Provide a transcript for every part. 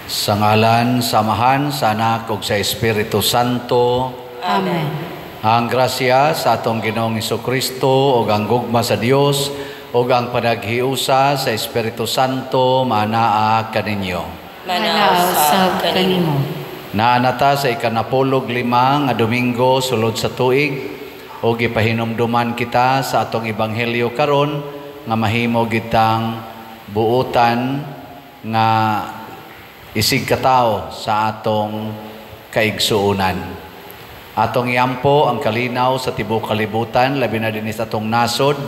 Sa ngalan, samahan, sa Anak ug sa Espiritu Santo. Amen. Ang grasya sa atong Ginoong Hesukristo ug ang gugma sa Dios ug ang panaghiusa sa Espiritu Santo manaa kaninyo. Manausab kanimo. Naanata sa ikanapulog 5 nga Domingo sulod sa tuig ug ipahinumduman kita sa atong ebanghelyo karon nga mahimo gitang buotan nga isig katao sa atong kaigsuunan. Atong iampo ang kalinaw sa tibuok kalibutan, labi na din sa atong nasod,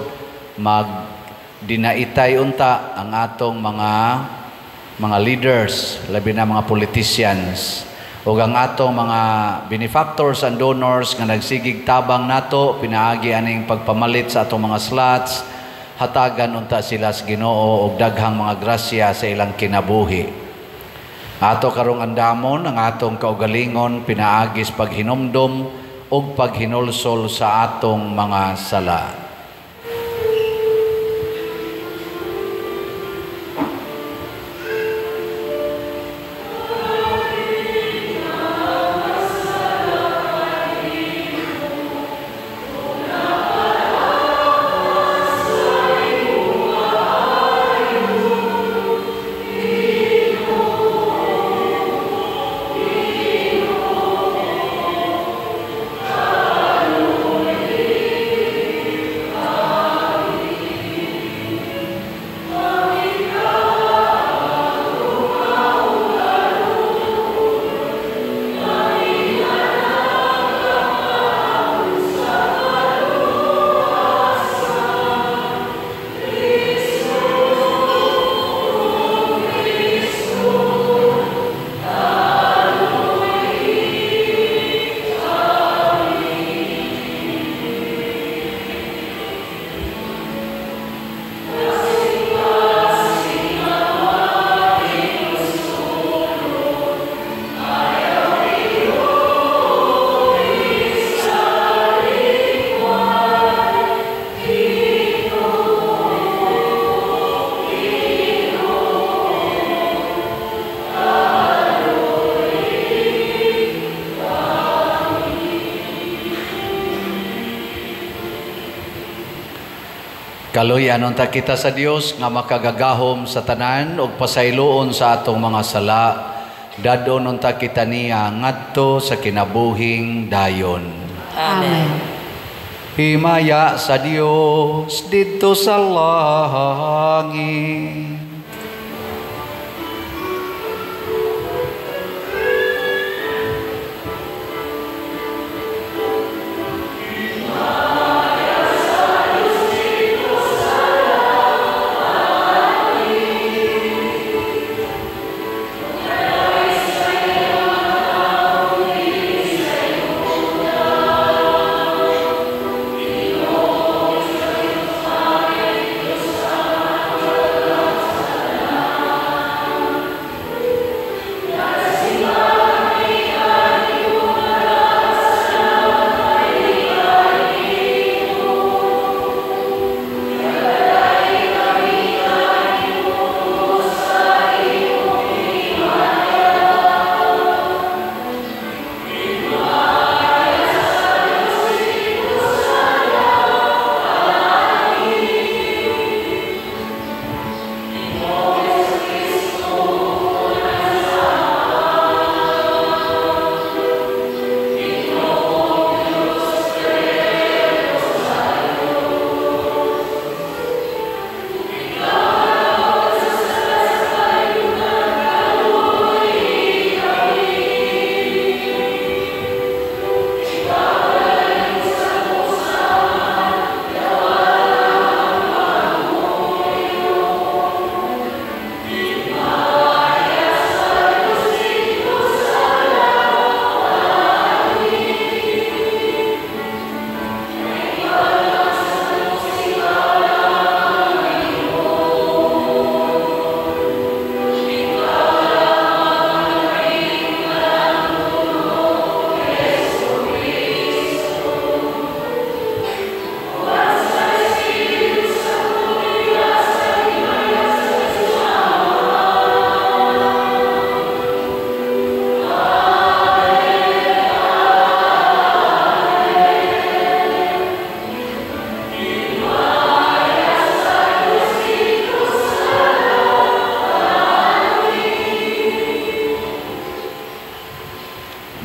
magdinaitay unta ang atong mga leaders, labi na mga politicians, o ang atong mga benefactors and donors nga nagsigig tabang nato, pinaagi aning pagpamalit sa atong mga slots, hatagan unta sila sa Ginoo og daghang mga grasya sa ilang kinabuhi. Ato karong andamon ang atong kaugalingon pinaagis paghinumdom ug paghinulsol sa atong mga sala. Kaluyan unta kita sa Dios nga makagagahom sa tanan ug pasayloon sa atong mga sala. Dadon unta kita niya ngadto sa kinabuhing dayon. Amen. Himaya sa Dios didto sa langit.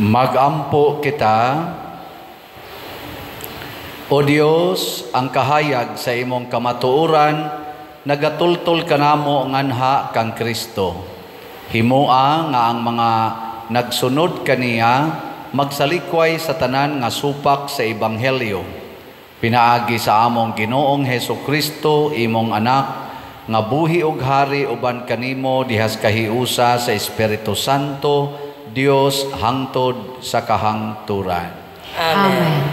Magampo kita, O Dios, ang kahayag sa imong kamatuoran, nagatultol kanamo nganha kang Kristo. Himoa nga ang mga nagsunod kaniya magsalikway sa tanan nga supak sa ebanghelyo. Pinaagi sa among Ginoong Hesukristo, imong anak, nga buhi ug hari uban kanimo dihas kahiusa sa Espiritu Santo, Dios hangtod sa kahangturan. Amen.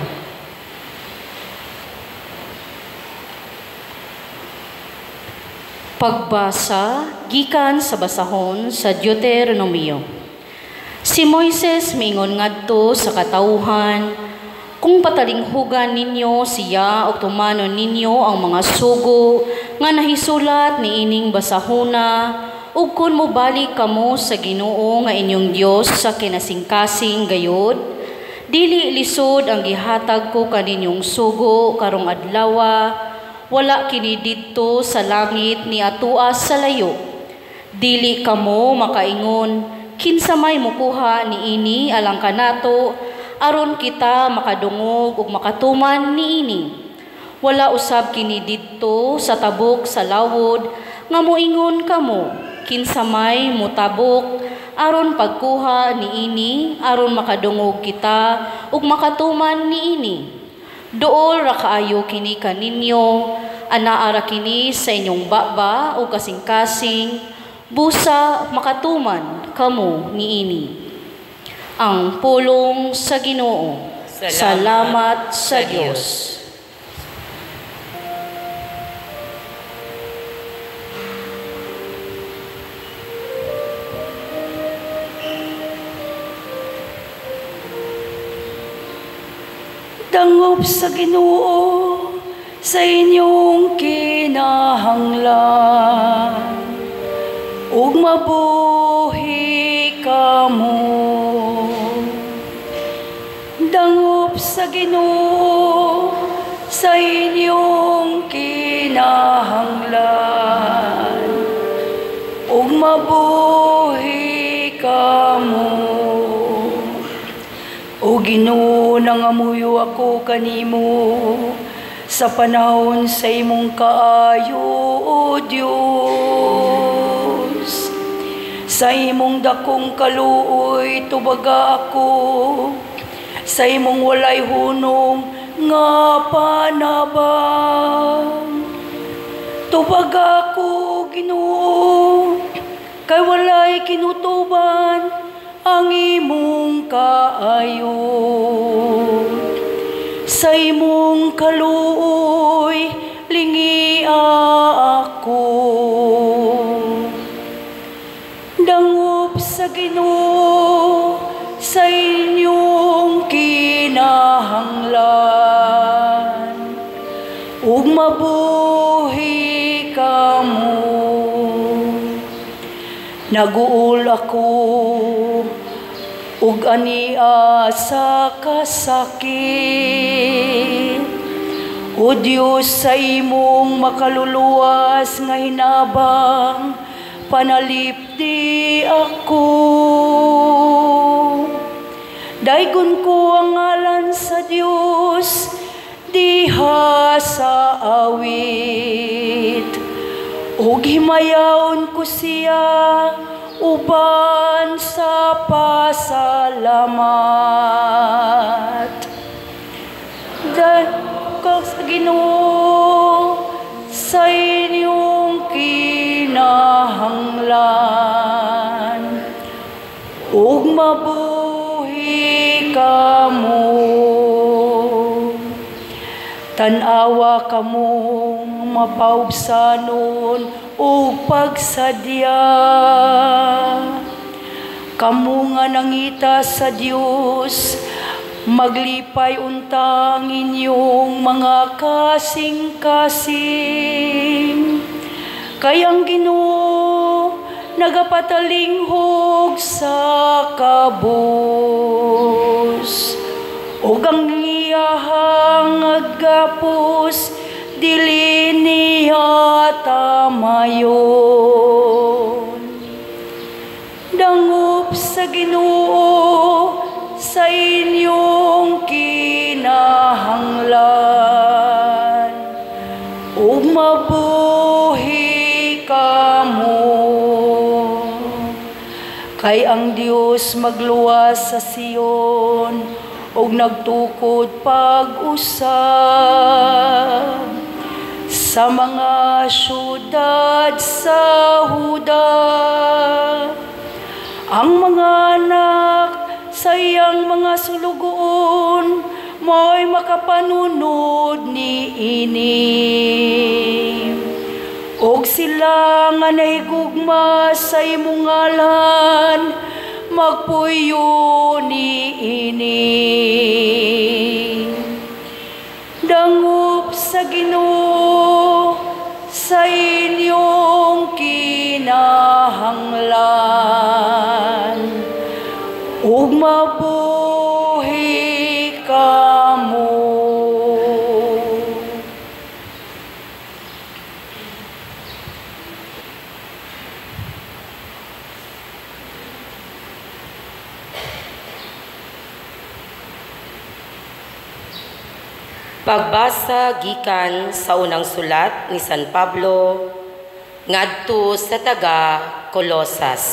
Pagbasa gikan sa basahon sa Deuteronomio. Si Moises mingon ngadto sa katawhan, kung patalinghugan ninyo siya o tumanon ninyo ang mga sugo nga nahisulat ni ining basahona, ug kun mobalik kamo sa Ginoo nga inyong Dios sa kinasingkasing gayod, dili lisod ang gihatag ko kaninyong sugo karong adlaw, wala kini didto sa langit ni atua sa layo. Dili kamo makaingon, kinsa may mukuha ni ini alang kanato, aron kita makadungog ug makatuman niini. Wala usab kini didto sa tabok sa lawod nga moingon kamo, kinsa may mutabok aron pagkuha niini aron makadungog kita ug makatuman niini. Dool ra kaayo kini kaninyo, anaa ra kini sa inyong baba o kasing-kasing, busa makatuman kamo niini. Ang pulong sa Ginoo. Salamat sa Dios. Dangop sa Ginoo sa inyong kinahanglan, ug mabuhi kamo. Dangop sa Ginoo sa inyong kinahanglan, ug mabuhi kamo. O Ginoo, nangamuyo ako kanimo sa panahon sa imong kaayo, O Dios. Sa imong dakong kaluoy tubaga ako, sa imong walay hunong nga panabang. Tubaga ako, Ginoo, kay walay kinutuban ang imong kaayo. Sa imong kaluoy lingia ako. Dangop sa Ginoo sa inyong kinahanglan, ug mabuhi kamo. Naguol ako ug ania sa kasakit, O Dios, sa imong makaluluwas nga hinabang, panalipdi ako. Daygon ko ang ngalan sa Dios diha sa awit, ug himayaon ko siya uban sa pasalamat. Dagko sa Ginoo sa inyong kinahanglan, ug mabuhi kamo. Tanawa kamong mapaubsanon o pagsadya, kamu nga nangita sa Dios, maglipay untang inyong mga kasing-kasing. Kayang Ginoo nagapatalinghog sa kabus, ug ang iyahang agapos dili niya tamayon. Dangop sa Ginoo sa inyong kinahanglan, ug mabuhi kamo. Kay ang Dios magluwas sa Sion, ug nagtukod pag-usab sa mga syudad sa Huda. Ang mga anak sa iyang mga sulugoon mo'y makapanunod ni ini. Og sila nga nahigugma sa imong ngalan, magpuyo ni ini. Dangup sa Ginoo sa inyong kinahanglan, ug mabuhi kamo. Pagbasa gikan sa unang sulat ni San Pablo ngadto sa taga Colosas.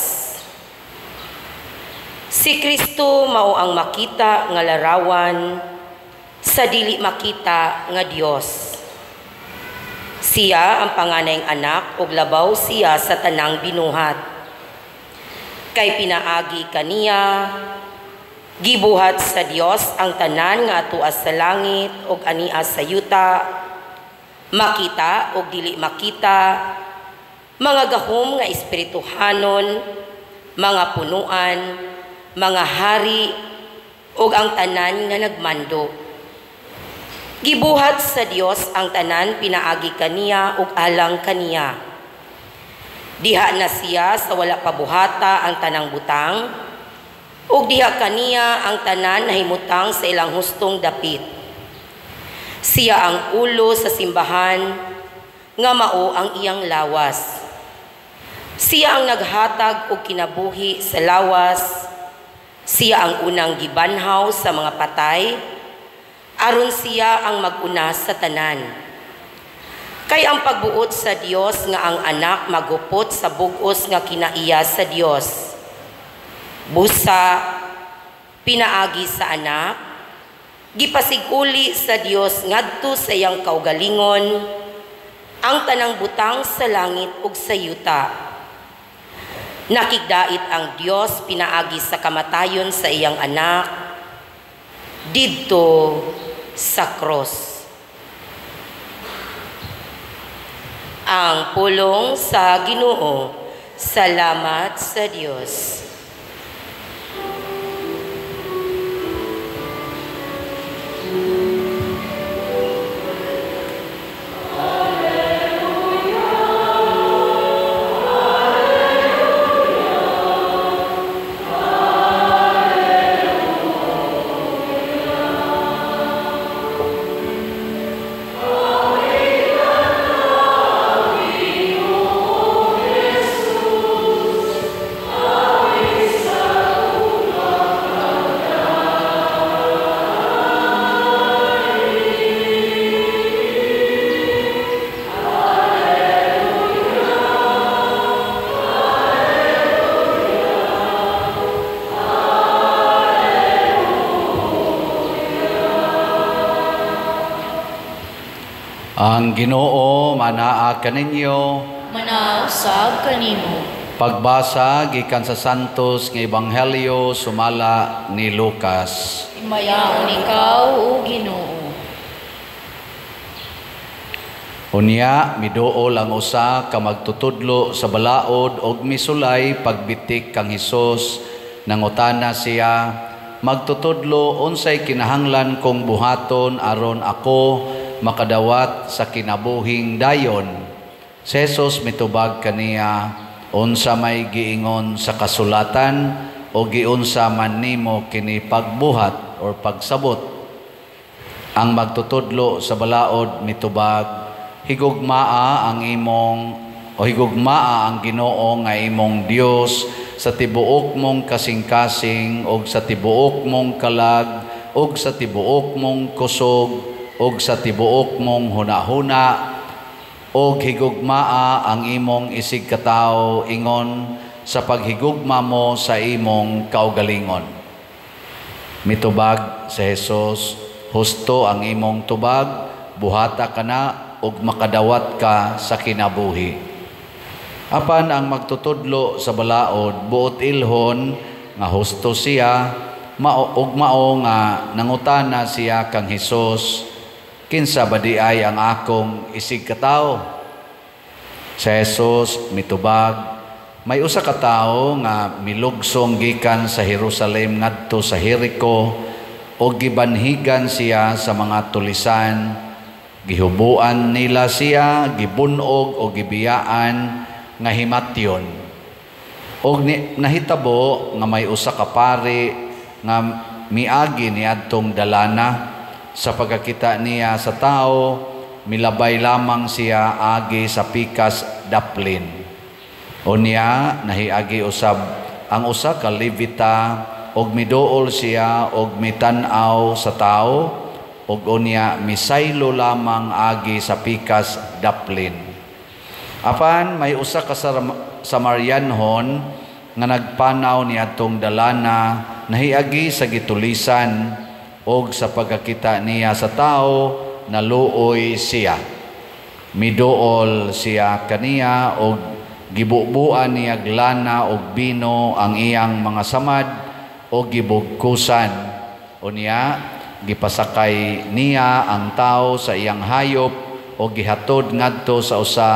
Si Kristo mao ang makita nga larawan sa dili makita nga Dios. Siya ang panganayng anak ug labaw siya sa tanang binuhat. Kay pinaagi kaniya gibuhat sa Dios ang tanan nga atuas sa langit ug ania sa yuta, makita ug dili makita, mga gahom nga espirituhanon, mga punuan, mga hari ug ang tanan nga nagmando. Gibuhat sa Dios ang tanan pinaagi kaniya ug alang kaniya. Diha na siya sa wala pabuhata ang tanang butang, ug diha kaniya ang tanan nahimutang sa ilang hustong dapit. Siya ang ulo sa simbahan, nga mao ang iyang lawas. Siya ang naghatag og kinabuhi sa lawas. Siya ang unang gibanhaw sa mga patay, aron siya ang mag-una sa tanan. Kay ang pagbuot sa Dios nga ang anak magupot sa bug-os nga kinaiya sa Dios. Busa, pinaagi sa anak, gipasiguli sa Dios ngadto sa iyang kaugalingon, ang tanang butang sa langit ug sa yuta. Nakigdait ang Dios pinaagi sa kamatayon sa iyang anak, didto sa cross. Ang pulong sa Ginoo. Salamat sa Dios. Ang Ginoo manaa kaninyo. Manausab kanimo. Pagbasa gikan sa Santos nga Ebanghelyo sumala ni Lucas. Himayaon ikaw o Ginoo. Unya miduol ang usa ka magtutudlo sa balaod og misulay pagbitik kang Hesus, nangutana siya, magtutudlo unsay kinahanglan kong buhaton aron ako makadawat sa kinabuhing dayon. Si Jesus mitubag kaniya, unsa may giingon sa kasulatan o giunsa man nimo kini pagbuhat or pagsabot. Ang magtutudlo sa balaod mitubag, higugmaa ang Ginoo nga imong Dios sa tibuok mong kasing-kasing og sa tibuok mong kalag og sa tibuok mong kusog og sa tibuok mong hunahuna og higugmaa ang imong isig katawo ingon sa paghigugma mo sa imong kaugalingon. Mitubag sa Hesus, husto ang imong tubag, buhata ka na ug makadawat ka sa kinabuhi. Apan ang magtutudlo sa balaod, buot ilhon nga husto siya, mao nga nangutana siya kang Hesus, kinsa ba di ay ang akong isig katawo? Sa Hesus mitubag, may usa ka tawo nga milugsong gikan sa Jerusalem ngadto sa Jericho o gibanhigan siya sa mga tulisan, gihubuan nila siya, gibunog o gibiyaan nga himatyon. Og nahitabo nga may usa ka pari nga miagi niadtong dalana, sa pagkakita niya sa tao, milabay lamang siya agi sa pikas daplin. Unya nahiagi usab ang usa ka Levita og miduol siya og mitan-aw sa tao og unya misaylo lamang agi sa pikas daplin. Apan may usa ka Samarianhon nga nagpanaw niadtong dalana, nahiagi sa gitulisan og sa pagkakita niya sa tao naluoy siya. Miduol siya kaniya og gibubuan niya glana og bino ang iyang mga samad o gibugkusan. Unya gipasakay niya ang tao sa iyang hayop o gihatod ngadto sa usa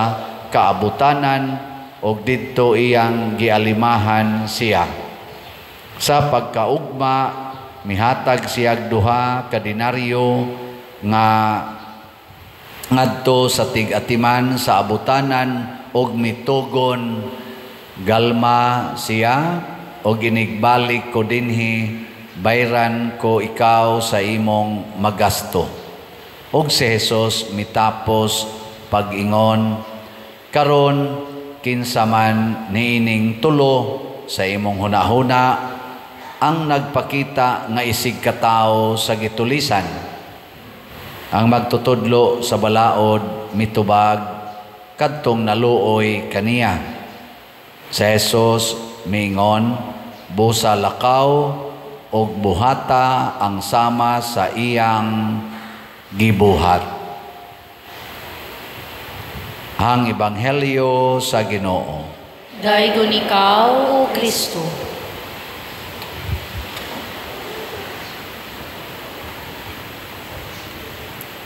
ka abutanan og didto iyang gialimahan siya. Sa pagkaugma mihatag siya duha ka denaryo nga ngadto sa tig-atiman sa abutanan og mitugon, galma siya og inigbalik ko dinhi, bayran ko ikaw sa imong magasto. Og si Hesus mitapos pag-ingon, karon kinsa man niining tulo sa imong hunahuna ang nagpakita nga isig katawo sa gitulisan. Ang magtutudlo sa balaod mitubag kadtong naluoy kaniya. Sa Hesus mingon, busa lakaw og buhata ang sama sa iyang gibuhat. Ang Ebanghelyo sa Ginoo. Daigon ikaw, O Kristo.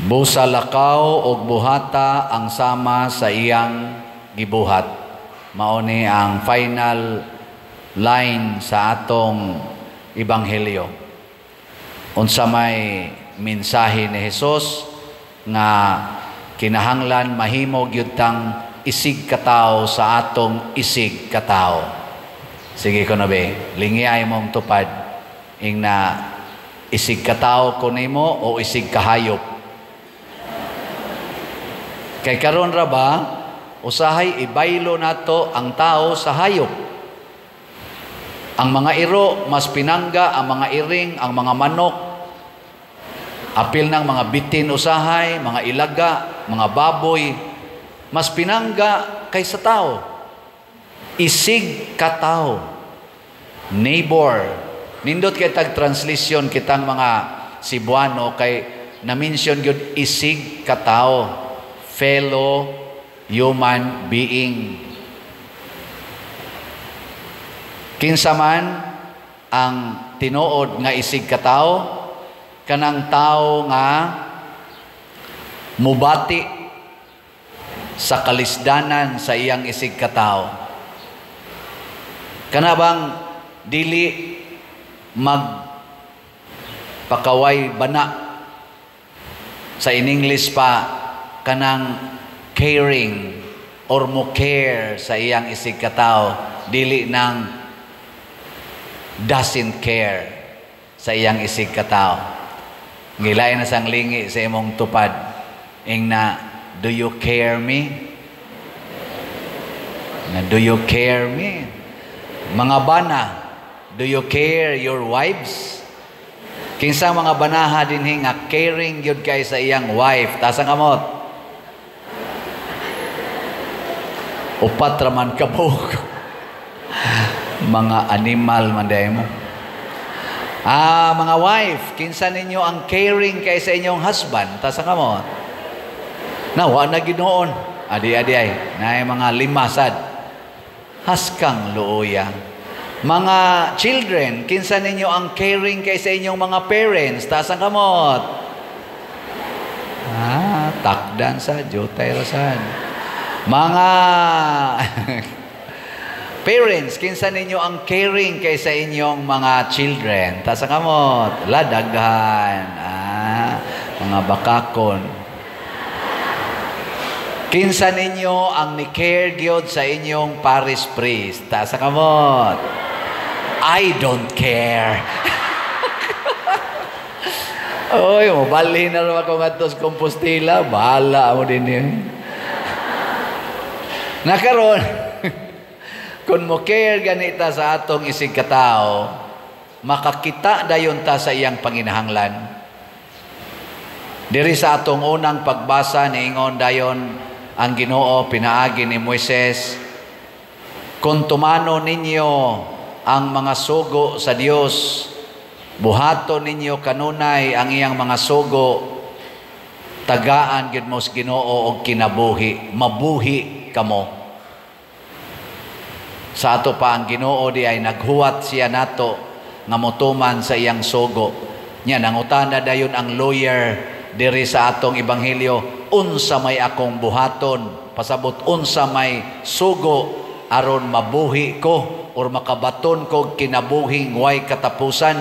Busa lakaw og buhata ang sama sa iyang gibuhat. Mao ni ang final line sa atong Ebanghelyo. Unsa may mensahe ni Hesus nga kinahanglan mahimo gyud tang isig katawo sa atong isig katawo. Sige ko na be, lingiay mong tupad ing na isig katawo ko nimo o isig kahayop. Kay karon ra ba, usahay ibaylo nato ang tao sa hayop. Ang mga iro, mas pinangga, ang mga iring, ang mga manok, apil ng mga bitin usahay, mga ilaga, mga baboy, mas pinangga kaysa tao. Isig katao. Neighbor. Nindot kay tag-translation kitang mga Cebuano kay na-mention yun isig katao. Fellow human being. Kinsa man ang tinuod nga isig katao, kanang tao nga mubati sa kalisdanan sa iyang isig katao. Kana bang dili magpakaway bana, sa in English pa kanang caring or mo care sa iyang isig katao, dili nang doesn't care sa iyang isig katao. Ngilay na sang lingi sa imong tupad ing na, do you care me? Na do you care me? Mga bana, do you care your wives? Kinsa mga banaha dinhi nga caring gyud kay sa iyang wife. Tasang kamot. Upat raman kabog. Mga animal man day mo. Mga wife, kinsa ninyo ang caring kay sa inyong husband? Tasang kamot. Wa na ginoon. Adi-adi ay. Na mga limasad. Haskang luoya. Mga children, kinsa ninyo ang caring kay sa inyong mga parents? Taas ang kamot. Takdan sa jutay rasan. Mga parents, kinsa ninyo ang caring kay sa inyong mga children? Taas ang kamot. Ladaghan. Mga bakakon. Kinsa ninyo ang ni-care gyud sa inyong parish priest? Taas ang kamot. I don't care. Oy, mabalhin na naman ako nga sa Compostela. Bahala mo din yun. Nakaroon, kung mo care ganita sa atong isig katao, makakita dayon ta sa iyang panginahanglan. Diri sa atong unang pagbasa, niingon dayon ang Ginoo pinaagi ni Moises, kung tumano ninyo ang mga sugo sa Dios, buhaton ninyo kanunay ang iyang mga sugo, tagaan gid mo sa Ginoo og kinabuhi, mabuhi kamo. Sa ato pa ang Ginoo di ay naghuwat siya nato nga motuman sa iyang sugo. Nya nangutana dayon ang lawyer diri sa atong ebanghelyo, unsa may akong buhaton, pasabot unsa may sugo aron mabuhi ko or makabaton ko kinabuhing way katapusan.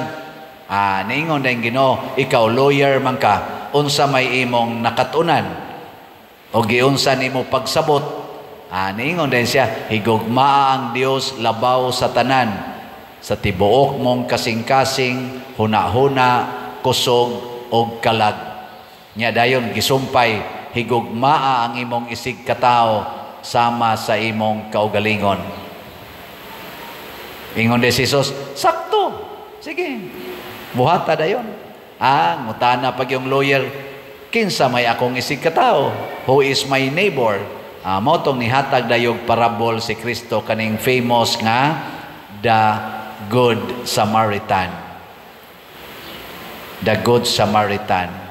Niingon na yung Ginoo, ikaw lawyer man ka, unsa may imong nakatunan o giunsa nimo pagsabot. Niingon din siya, higugmaa ang Dios labaw sa tanan, sa tibuok mong kasing-kasing, huna-huna, kusog o kalag. Nya dayon gisumpay, higugmaa ang imong isig katao sama sa imong kaugalingon. Ingon de Jesus, sakto. Sige. Buhata dayon. Ngutana pag yung lawyer, kinsa may akong isig katao? Who is my neighbor? Motong nihatag dayog parabol si Kristo kaning famous nga the Good Samaritan. The Good Samaritan.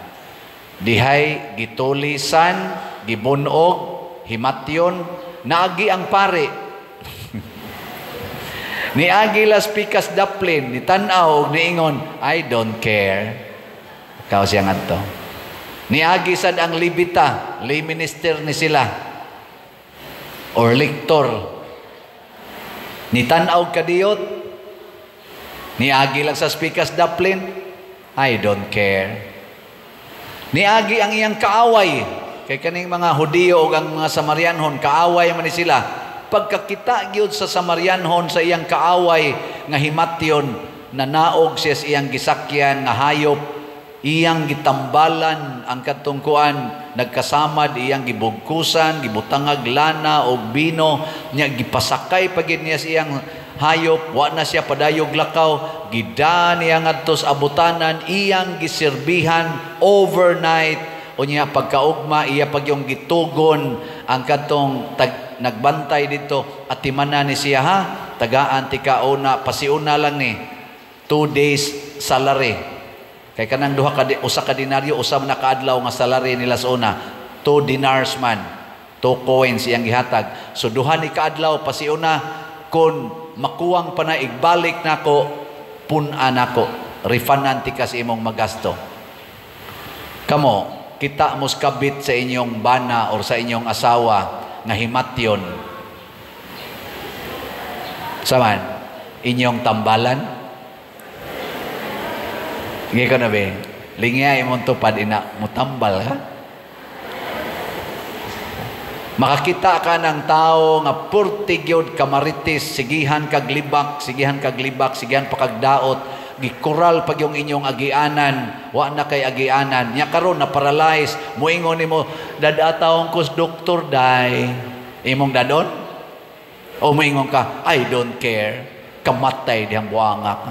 Dihay gitulisan, gibunog, himatyon, naagi ang pare. Ni Agilas Pikas Daplin, ni Tanaw, ni Ingon, I don't care. Kao siya nga to. Ni Agisad ang Libita, lay minister ni sila. Or lektor. Ni Tanaw kadiyot, ni Agilas sa Pikas Daplin, I don't care. Ni Agi ang iyang kaaway. Kay kaning mga Hudiyo o ang mga Samarianhon, kaaway man ni sila. Pagkakita gyud sa Samarianhon sa iyang kaaway nga himatyon, nanaog siya sa iyang gisakyan nga hayop, iyang gitambalan ang katungkuan, nagkasamad iyang gibugkusan, gibutangag lana o bino, nya gipasakay pagid niya sa iyang hayop, wa na siya padayog lakaw, gidaan niya ngadto sa abutanan, iyang giserbihan overnight, o niya pagkaugma iya pagyong gitugon ang katong nagbantay dito at timana ni siya, tagaan ti kauna, pasiuna lang ni 2 days salary. Kay kanang usa ka dinaryo, usa na kaadlaw nga salary nila sa una, 2 dinars man, 2 coins iyang gihatag. So duha ni kaadlaw pasiuna, kun makuwang pa na igbalik nako, punan nako, refundan ti kas imong magasto. Kamo kita mos kabit sa inyong bana or sa inyong asawa nga himatyon. Saman, inyong tambalan. Hindi ko na ba, lingya imong tupad ina, mutambal ha? Makakita ka ng tao nga purtigyod kamaritis, sigihan kaglibak, sigihan pakagdaot, gikural pag yung inyong agianan, wa na kay agianan, nya karon na paralyze, muingon nimo dadataong kus doktor day, imong dadon o muingon ka I don't care. kamatay dihang buangak.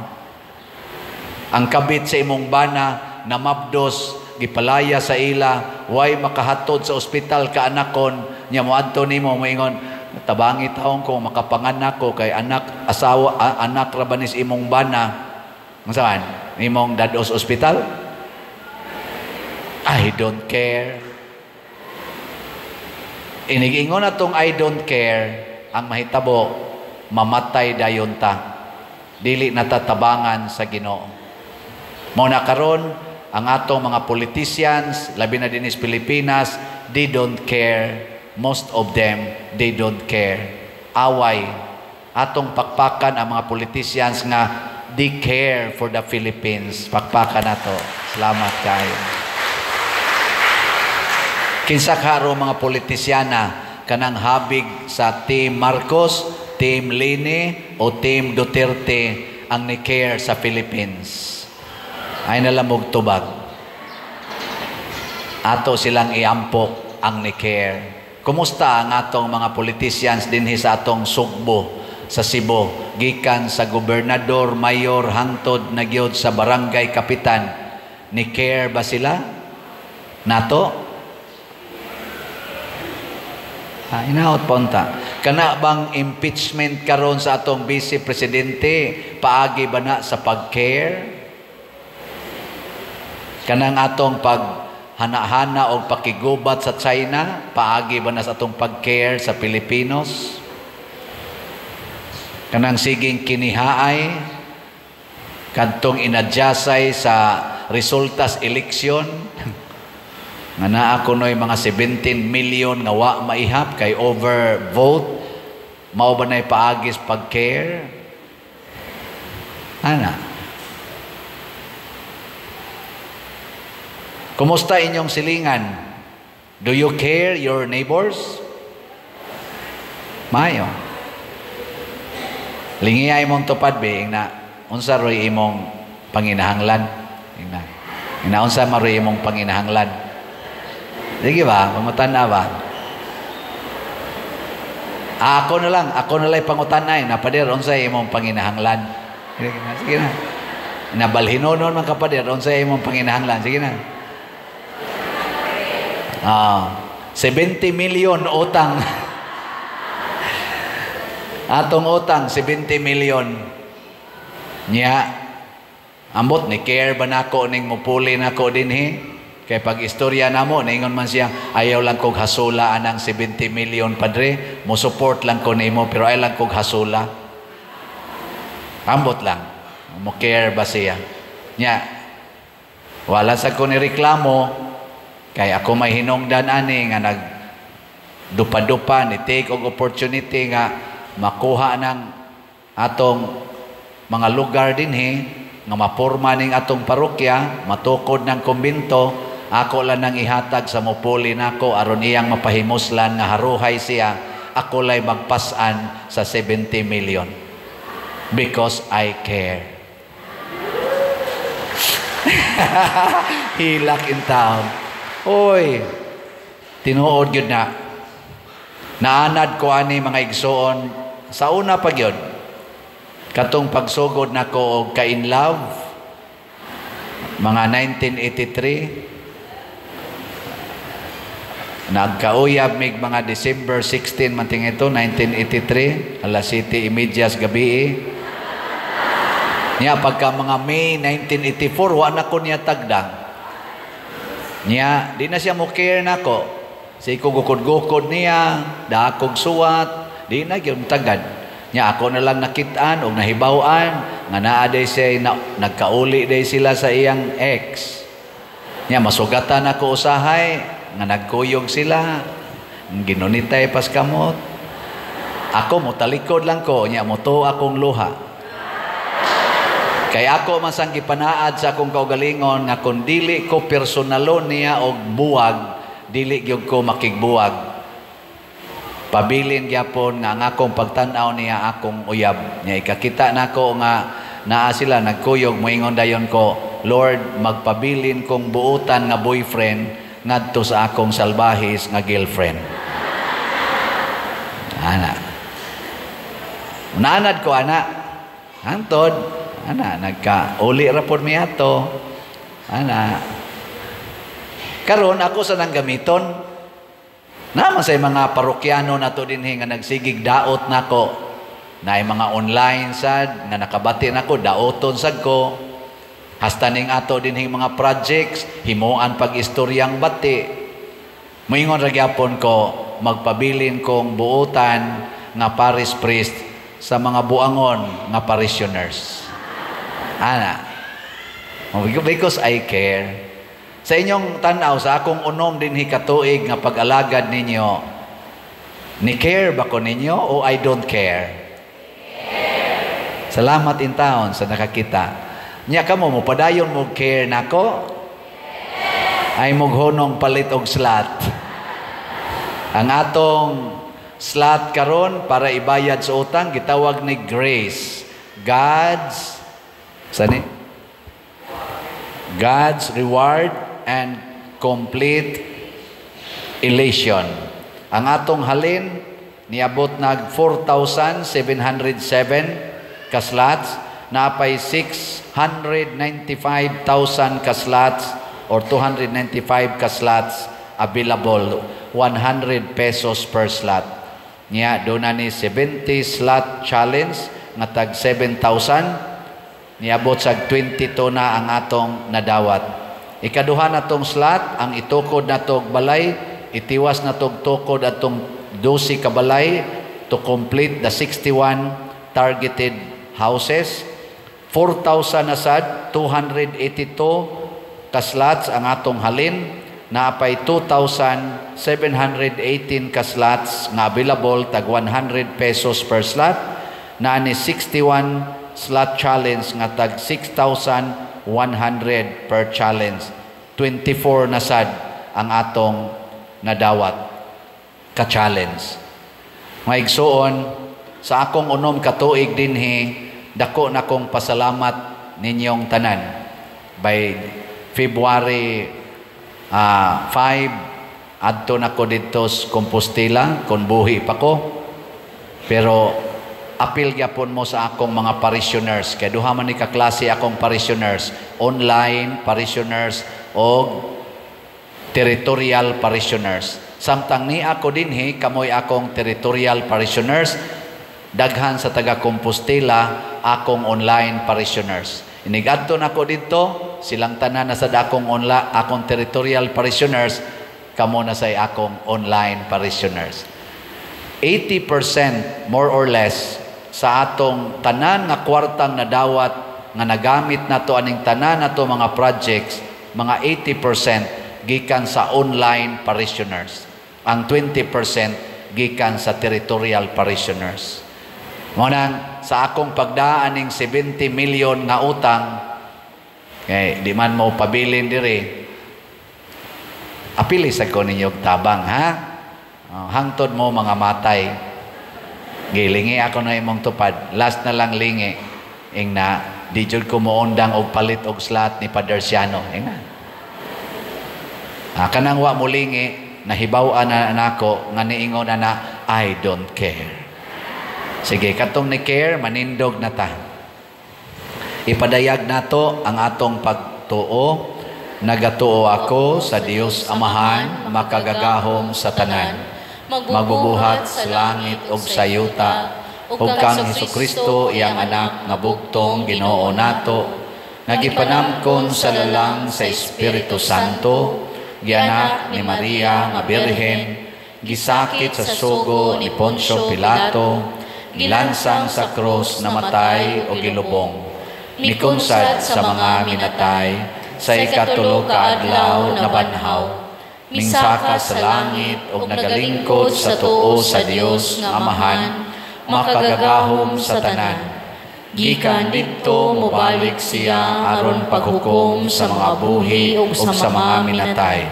Ang kabit sa imong bana na mabdos gipalaya sa ila, way makahatod sa ospital ka anakon, nya moadto nimo moingon, tabangi taong ko makapanganak ko kay anak rabanis imong bana. Saan? Imong dados ospital? I don't care. Inigingon atong I don't care, ang mahitabo, mamatay dayon ta. Dili natatabangan sa Ginoo. Mao na karon, ang atong mga politicians, labi na din sa Pilipinas, they don't care. Most of them, they don't care. Away. Atong pakpakan ang mga politicians nga, they care for the Philippines. Pakpakan nato. Salamat kayo. Kinsa karo mga politisyana, kanang habig sa Team Marcos, Team Lini, o Team Duterte ang ni-care sa Philippines. Ay nalamog tubag. Ato silang iampok ang ni-care. Kumusta ang atong mga politicians dinhi sa atong Sugbo, sa Cebu, gikan sa gobernador, mayor, hangtod na gyud sa barangay kapitan? Ni-care ba sila? Nato? Inaot punta. Kana bang impeachment karon sa atong vice presidente, paagi ba na sa pag-care? Kanang atong paghana-hana o pakigubat sa China, paagi ba na sa atong pag-care sa Pilipinos? Kanang siging kinihaay, kadtong inadyasay sa resultas eleksyon, nga naa kunoy mga 17 million nga wa maihap kay overvote, mao ba na'y paagis pag-care? Ana? Kumusta inyong silingan? Do you care your neighbors? Mayo. Lingiyay mong tupad be na unsa roy imong panginahanglan? Ina unsa maroy imong panginahanglan? Sige ba? Pangutan-a ba? Ako na lang pangutan-ay na pader unsa imong panginahanglan? Sige na. Nabalhinonon man kapader unsa imong panginahanglan? Sige na. 70 million utang. Atong utang 70 million. Nya ambot ni care ba nako ning mupuli nako dinhi? Kay pag istorya namo ningon man siya, ayaw lang kog hasula anang 70 million padre, mo support lang ko nimo pero ay lang kog hasula. Ambot lang. Mo care ba siya? Nya wala sa ko ni reklamo. Kay ako may hinungdan ani nga nagdupa-dupa ni take og opportunity nga makuha ng atong mga lugar dinhi nga maporma ning atong parokya, matukod ng kumbinto, ako lang nang ihatag sa mupuli nako aron iyang mapahimuslan nga haruhay siya, ako lay magpasan sa 70 million because I care. Hilak in town. Oy, tinuod yun na. Naanad ko ani mga igsoon sa una pa yun. Katong pagsugod na ko og ka-in love, mga 1983. Nagkauyab mig mga December 16 manting ito, 1983, alas 7:30 gabi. Niya pagka mga May 1984, wa na ko niya tagdang. Niya, di na siya mo care nako. Sa ikugukod-gukod niya, dakog suwat, di na yung tagad. Niya, ako na lang nakitaan o nahibawan, nga naaday siya, nagkauli day sila sa iyang ex. Niya, masugatan ako usahay, nga nagkuyog sila, ginunitay pas kamot. Ako, mutalikod lang ko, niya, muto akong luha. Kaya ako man sang gipanaad sa akong kaugalingon nga kung dili ko personalon niya og buwag, dili gyud ko makigbuwag. Pabilin gyapon nga ang akong pagtan-aw niya akong uyab. Nya ikakita nako nga naa sila nagkuyog, moingon dayon ko, Lord, magpabilin kong buutan nga boyfriend ngadto sa akong salbahis nga girlfriend. Ana. Nanad ko ana. Hantod, nagka-uli ra pod mi ato. Karon ako sa nang gamiton. Naman sa mga parokyano nato dinhi nga nagsigig daot nako. Naay mga online sad nga nakabati nako daoton sad ko. Hasta ning ato dinhi mga projects himuan pag-istoryang bati. Moingon ra gyapon ko magpabilin kong buotan nga parish priest sa mga buangon nga parishioners. Because I care. Sa inyong tanaw, sa akong unom din katuig nga pag-alagad ninyo, ni care ba ko ninyo o I don't care? Salamat in town sa nakakita. Nya kamo mo padayon mo care nako? Ay mughonong palit og slot. Ang atong slot karon para ibayad sa utang gitawag ni grace. God's reward and complete elation. Ang atong halin niabot nag 4,707 ka slots, napay 695,000 ka slots or 295 ka slots available, 100 pesos per slot. Nya do na ni 70 slot challenge nga tag 7,000. Niabot sa 22 na ang atong nadawat. Ikaduha na tong slot, ang itukod na tong balay, itiwas na tong tukod at tong 12 ka balay to complete the 61 targeted houses. 4,000 na sad, 282 ka slots ang atong halin, naapay 2,718 ka slots nga available, tag 100 pesos per slot, na ni 61 slot challenge nga tag 6,100 per challenge. 24 na sad ang atong nadawat ka challenge. Mga igsoon, sa akong unom katuig dinhi, dako na kong pasalamat ninyong tanan. By February 5, adto na ko dito sa Compostela, kung buhi pa ko. Pero apil gyapon mo sa akong mga parishioners. Kaya duha man ni kaklase akong parishioners. Online parishioners o territorial parishioners. Samtang ni ako dinhi, kamoy akong territorial parishioners. Daghan sa taga Compostela, akong online parishioners. Inigadto na ko dito, silang tanan na sa akong territorial parishioners, kamo na sa akong online parishioners. 80% more or less sa atong tanan nga kwartang nadawat nga nagamit nato aning tanan nato mga projects, mga 80% gikan sa online parishioners. Ang 20% gikan sa territorial parishioners. Ngunang sa akong pagdaan ning 70 million nga utang, di man mo pabilin diri. Apili sa ko ninyo tabang, ha? Hangtod mo mga matay. Gilingi ako na imong tupad. Last na lang lingi. Ing na, di jud ko moondang og palit og slot ni Padre Siano. Ing na. Kanang wa mo lingi, nahibaw-an na nako, nga niingon na I don't care. Sige, katong ni care, manindog na ta. Ipadayag nato ang atong pagtuo. Nagatuo ako sa Dios Amahan, makagagahom sa tanan. Magbubuhat sa langit ug sa yuta, ug kang Hesukristo iyang anak nga bugtong Ginoo nato, nga gipanamkon sa lalang sa Espiritu Santo, gianak ni Maria nga Birhen, gisakit sa sugo ni Poncio Pilato, gilansang sa krus, namatay o gilubong, mikunsad sa mga minatay, sa ikatulo ka adlaw na banhaw, minsaka sa langit ug nagalingkod sa tuo sa Dios nga Amahan, makagagahom sa tanan. Gikan didto mobalik siya aron paghukom sa mga buhi ug sa mga minatay.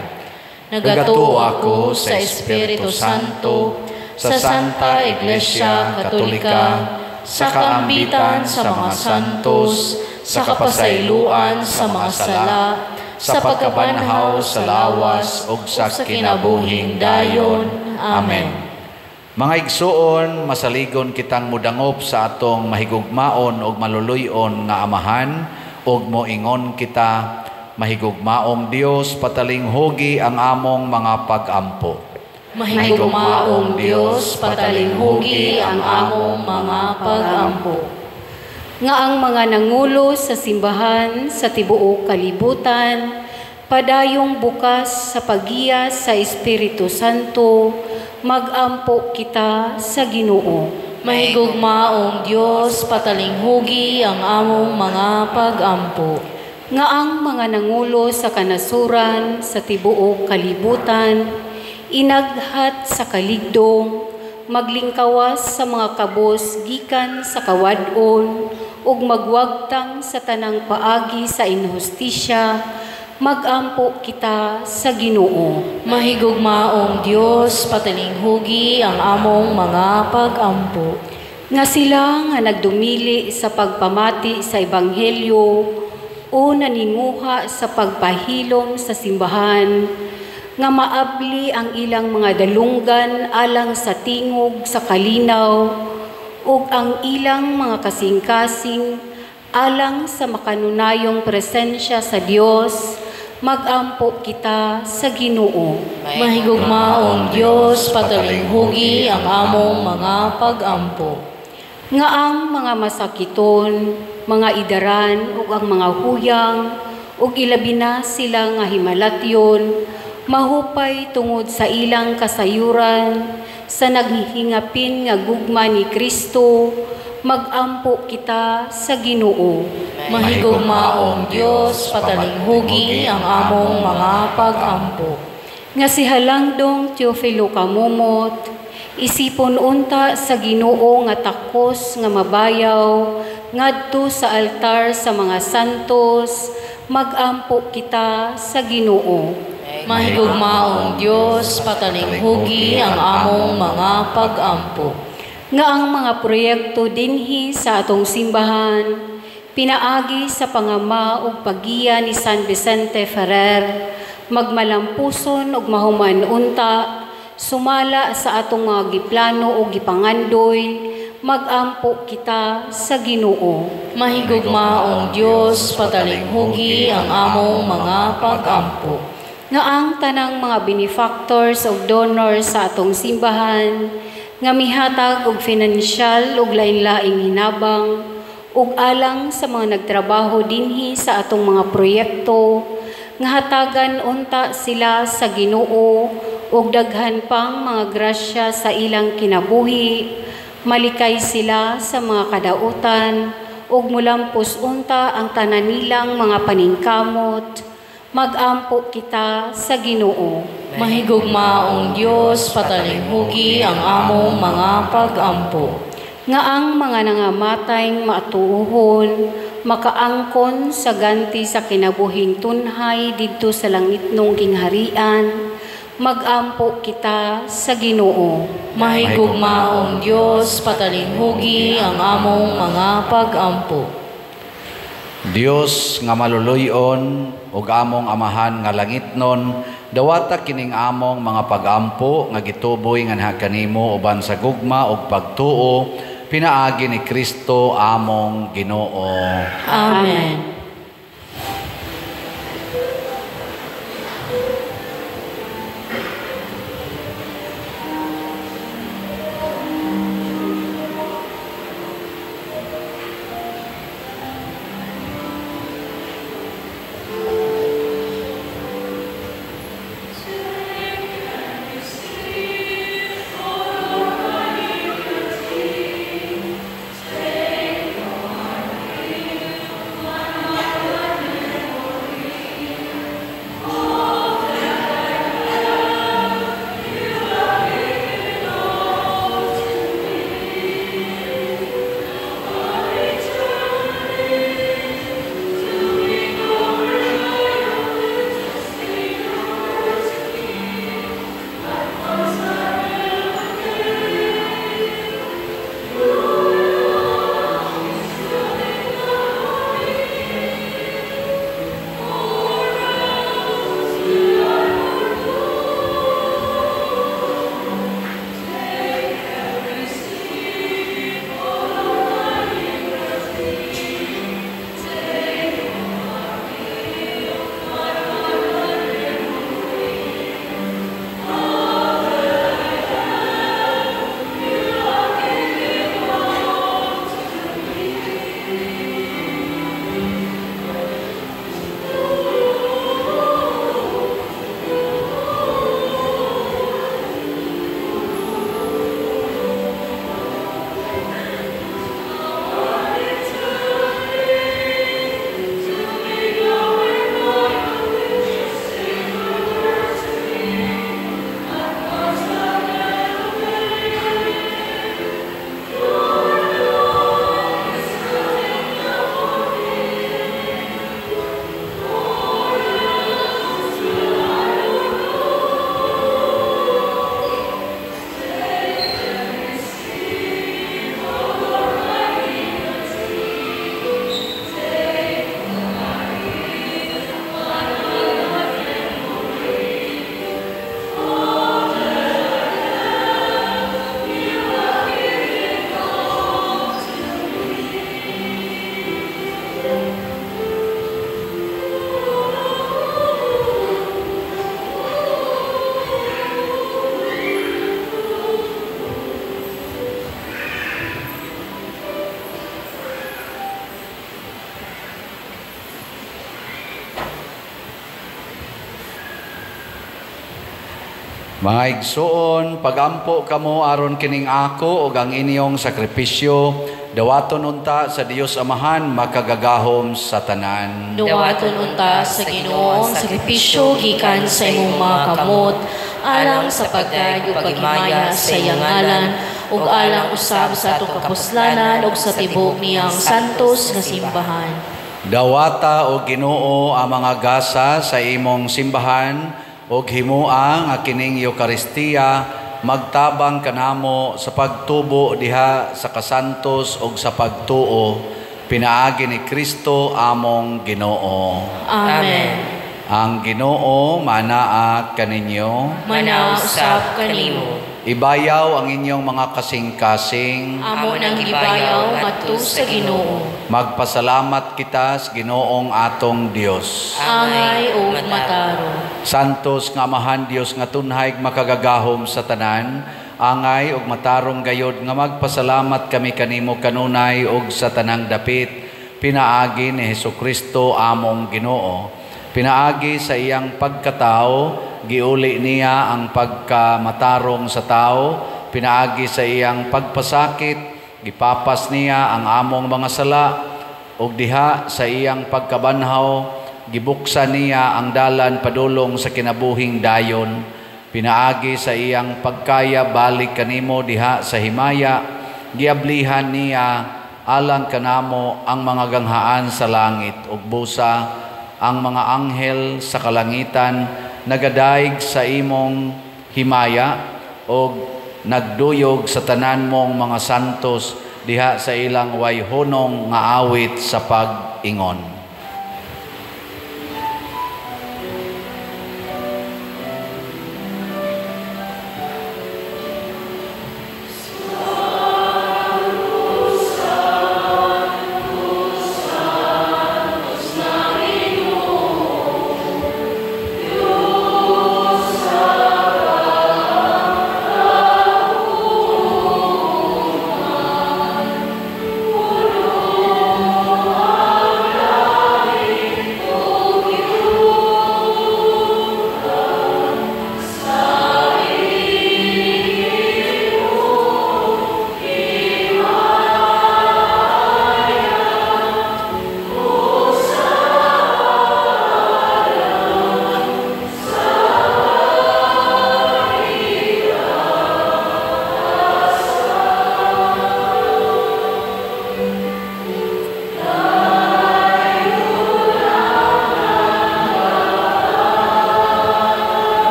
Nagatuo ako sa Espiritu Santo, sa Santa Iglesia Katolika, sa kaambitan sa mga santos, sa kapasayloan sa mga sala, sa pagkabanhaw sa lawas ug sa kinabuhing dayon. Amen. Mga igsuon, masaligon kitang mudangop sa atong mahigugmaon o maluluyon nga amahan, o moingon kita, mahigugmaong Dios, pataling hugi ang among mga pag-ampo. Mahigugmaong Dios, pataling hugi ang among mga pag-ampo. Nga ang mga nangulo sa simbahan sa tibuok kalibutan, padayong bukas sa pagiya sa Espiritu Santo, mag-ampo kita sa Ginoo. Mahigugmaong Dios, pataling hugi ang among mga pag-ampo. Nga ang mga nangulo sa kanasuran sa tibuok kalibutan, inaghat sa kaligdong, maglingkawas sa mga kabos gikan sa kawadon, ug magwagtang sa tanang paagi sa inhustisya, mag-ampo kita sa Ginoo. Mahigugmaong Dios, pataling hugi ang among mga pag-ampo. Nga sila nga nagdumili sa pagpamati sa Ebanghelyo o naninguha sa pagpahilom sa simbahan, nga maabli ang ilang mga dalunggan alang sa tingog sa kalinaw, ug ang ilang mga kasing-kasing alang sa makanunayong presensya sa Dios, mag-ampo kita sa Ginoo. Mahigugmaong Dios, pataling hugi ang among mga pag-ampo. Nga ang mga masakiton, mga idaran ug ang mga huyang, ug ilabi na sila nga himalatyon, mahupay tungod sa ilang kasayuran, sa naghihingapin nga gugma ni Kristo, mag-ampo kita sa Ginoo. Mahigugmaong Dios, pataling hugi ang among mga pag-ampo. Nga si Halangdong Teofilo Kamumot, isipon unta sa Ginoo nga takos nga mabayaw, ngadto sa altar sa mga santos, mag-ampo kita sa Ginoo. Mahigugmaong Dios, pataling hugi ang among mga pag-ampo. Nga ang mga proyekto dinhi sa atong simbahan, pinaagi sa pangama ug pagiya ni San Vicente Ferrer, magmalampuson ug mahuman unta, sumala sa atong mga giplano ug gipangandoy, mag-ampo kita sa Ginoo. Mahigugmaong Dios, pataling hugi ang among mga pag-ampo. Nga ang tanang mga benefactors ug donors sa atong simbahan, nga mihatag og finansyal ug lain-laing hinabang, ug alang sa mga nagtrabaho dinhi sa atong mga proyekto, nga hatagan unta sila sa Ginoo, ug daghan pang mga grasya sa ilang kinabuhi, malikay sila sa mga kadautan, ug mulampos unta ang tanan nilang mga paningkamot, mag-ampo kita sa Ginoo. Mahigugmaong Dios, pataling hugi ang among mga pag-ampo. Nga ang mga nangamatayng matuuhon, makaangkon sa ganti sa kinabuhing tunhay didto sa langitnong kingharian, mag-ampo kita sa Ginoo. Mahigugmaong Dios, pataling hugi ang among mga pag-ampo. Dios nga maluluyon ug among amahan nga langitnon, dawata kining among mga pag-ampo nga gituboy nga naha kanimo uban sa gugma ug pagtuo, pinaagi ni Kristo among Ginoo. Amen. Mga igsoon, pagampo kamo aron kining ako ug ang inyong sakripisyo, dawaton unta sa Dios Amahan makagagahom sa tanan. Dawaton unta sa Ginoong sakripisyo gikan sa imong mga kamot, alang sa pagkay ug paghimaya sa iyang ngalan, ug alang usab sa atong kapuslanan ug sa tibuok niyang santos nga simbahan. Dawata o Ginoo ang mga gasa sa imong simbahan ug himua nga kining Eucharistia magtabang kanamo sa pagtubo diha sa kasantos ug sa pagtuo pinaagi ni Kristo among Ginoo. Amen. Ang Ginoo manaa kaninyo, Manausap kanimo. ibayaw ang inyong mga kasing-kasing, Amo nang gibayaw ngadto sa Ginoo. magpasalamat kita sa Ginoong atong Dios. Angay ug mataro. Santos nga Amahan Dios nga tunhay makagagahom sa tanan, angay ug matarong gayod nga magpasalamat kami kanimo kanunay ug sa tanang dapit pinaagi ni Hesukristo among Ginoo. Pinaagi sa iyang pagkatao, giuli niya ang pagkamatarong sa tao, pinaagi sa iyang pagpasakit, gipapas niya ang among mga sala, ug diha sa iyang pagkabanhaw, gibuksan niya ang dalan padulong sa kinabuhing dayon, pinaagi sa iyang pagkaya balik kanimo diha sa himaya, giablihan niya alang kanamo ang mga ganghaan sa langit ug busa ang mga anghel sa kalangitan nagadayeg sa imong himaya o nagduyog sa tanan mong mga santos diha sa ilang wayhonong nga awit sa pag-ingon.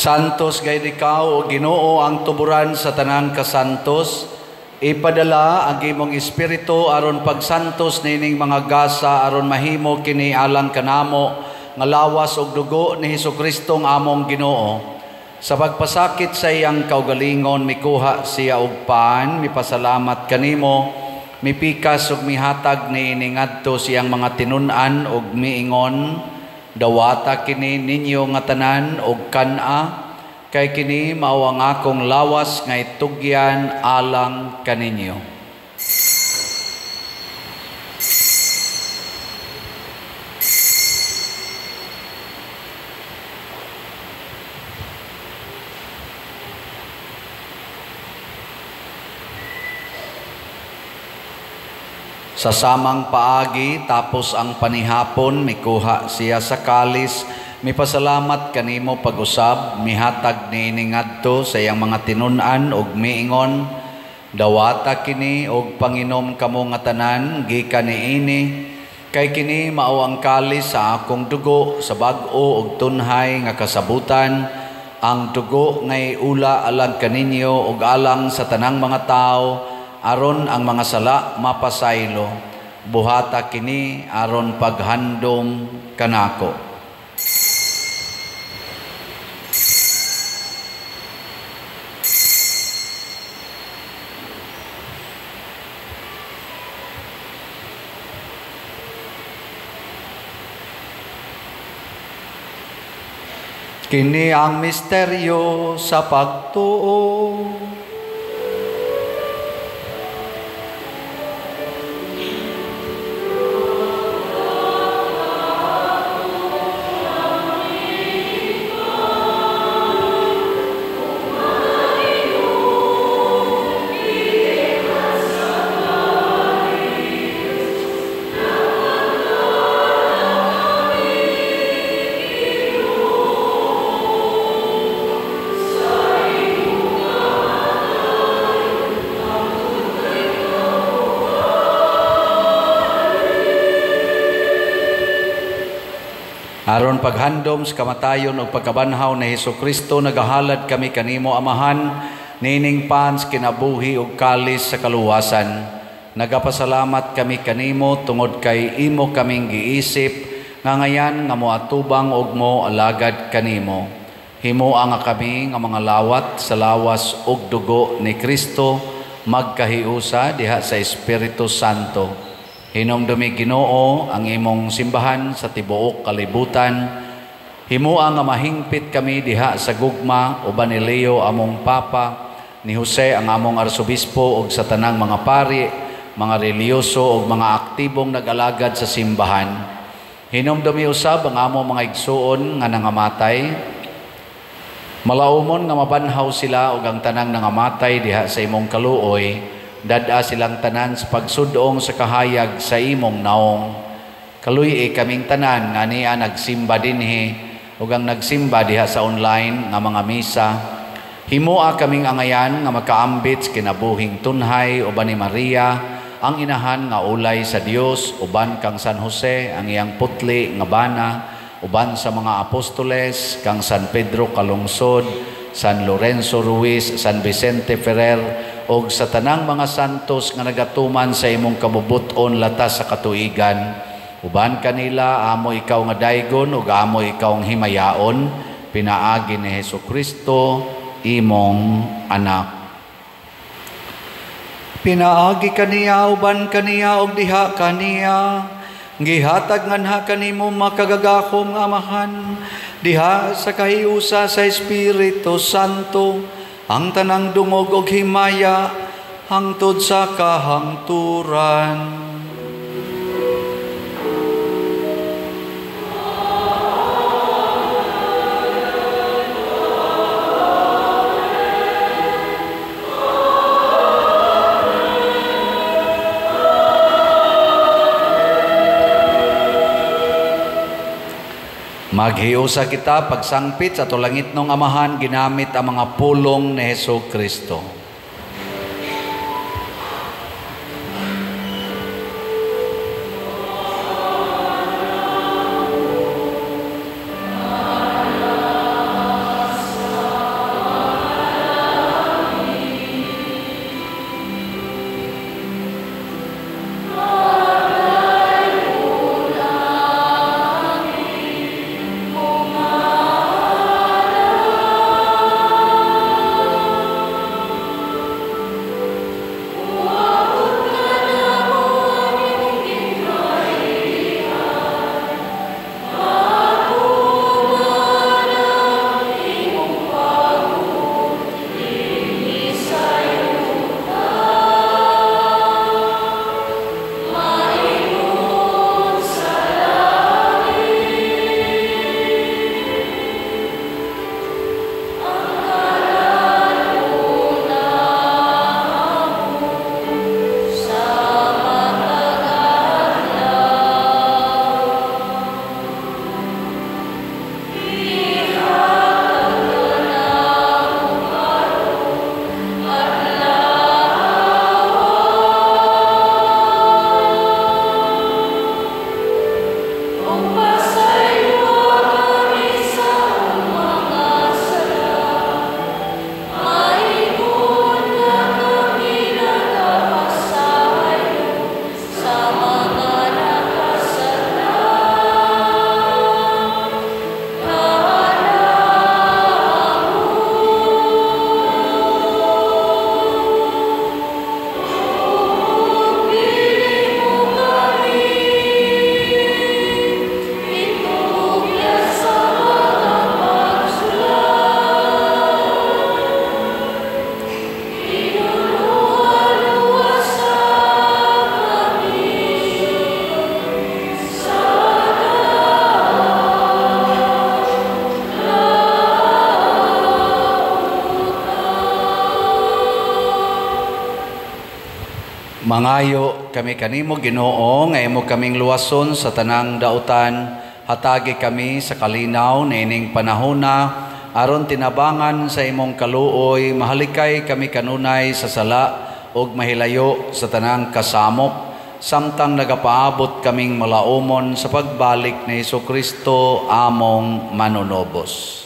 Santos gayud ikaw o Ginoo ang tuburan sa tanang kasantos, ipadala ang imong espiritu aron pagsantos nining mga gasa aron mahimo kini alang kanamo nga lawas og dugo ni Hesukristo ang among Ginoo. Sa pagpasakit sa iyang kaugalingon mikuha siya og paan, mipasalamat kanimo, mipikas ug mihatag niini ngadto siyang mga tinun-an ug miingon, dawata kini ninyo nga tanan og kana, kay kini mao ang akong lawas nga itugyan alang kaninyo. Sa samang paagi tapos ang panihapon mikuha siya sa kalis, mipasalamat kanimo pag-usab, mihatag niini ngadto sa iyang mga tinun-an ug miingon, dawata kini og panginom kamo nga tanan gikan niini, kay kini mao ang kalis sa akong dugo sa bag-o ug tunhay nga kasabutan, ang dugo ngay ula alang kaninyo ug alang sa tanang mga tao, aron ang mga sala mapasaylo, buhata kini aron paghandom kanako. Kini ang misteryo sa pagtuo. Aron paghandom sa kamatayon o pagkabanhaw na Hesukristo, nagahalad kami kanimo, Amahan, nining pans kinabuhi o kalis sa kaluwasan. Nagapasalamat kami kanimo tungod kay imo kaming giisip, nga ngayan nga moatubang og mo alagad kanimo. Himua nga kami nga mga lawat sa lawas og dugo ni Kristo, magkahiusa diha sa Espiritu Santo. Hinumdumi Ginoo ang imong simbahan sa tibuok kalibutan. Himuang nga mahingpit kami diha sa gugma uban ni Leo among Papa, ni Jose ang among arsobispo ug sa tanang mga pari, mga reliyoso ug mga aktibong nag-alagad sa simbahan. Hinumdumi usab ang among mga igsuon nga nangamatay. Malaumon nga mabanhaw sila ug ang tanang nangamatay diha sa imong kaluoy. Dada silang tanan sa pagsudong sa kahayag sa imong naong. Kaluy kaming tanan nga niya nagsimba dinhi ug ang nagsimba diha sa online nga mga misa. Himua kaming angayan nga makaambit kinabuhing tunhay uban ni Maria, ang inahan nga ulay sa Dios, uban kang San Jose ang iyang putli nga bana, uban sa mga apostoles kang San Pedro Calungsod, San Lorenzo Ruiz, San Vicente Ferrer, og sa tanang mga santos nga nagatuman sa imong kabubuton latas sa katuigan. Uban kanila amo ikaw nga daygon ug amo ikaw ang himayaon, pinaagi ni Hesukristo imong anak. Pinaagi kaniya uban kaniya og diha kaniya, gihatag nganha kanimo makagagahom nga Amahan, diha sa kahiusa sa Espiritu Santo, ang tanang dungog og himaya hangtod sa kahangturan. Maghiusa kita pagsangpit sa tulangit ng Amahan ginamit ang mga pulong ni Hesukristo. Mangayo kami kanimo Ginoo nga imo kaming luwason sa tanang dautan, hatagi kami sa kalinaw na ining panahona aron tinabangan sa imong kaluoy, mahalikay kami kanunay sa sala ug mahilayo sa tanang kasamok, samtang nagapaabot kaming malaumon sa pagbalik ni Jesucristo among manunobos.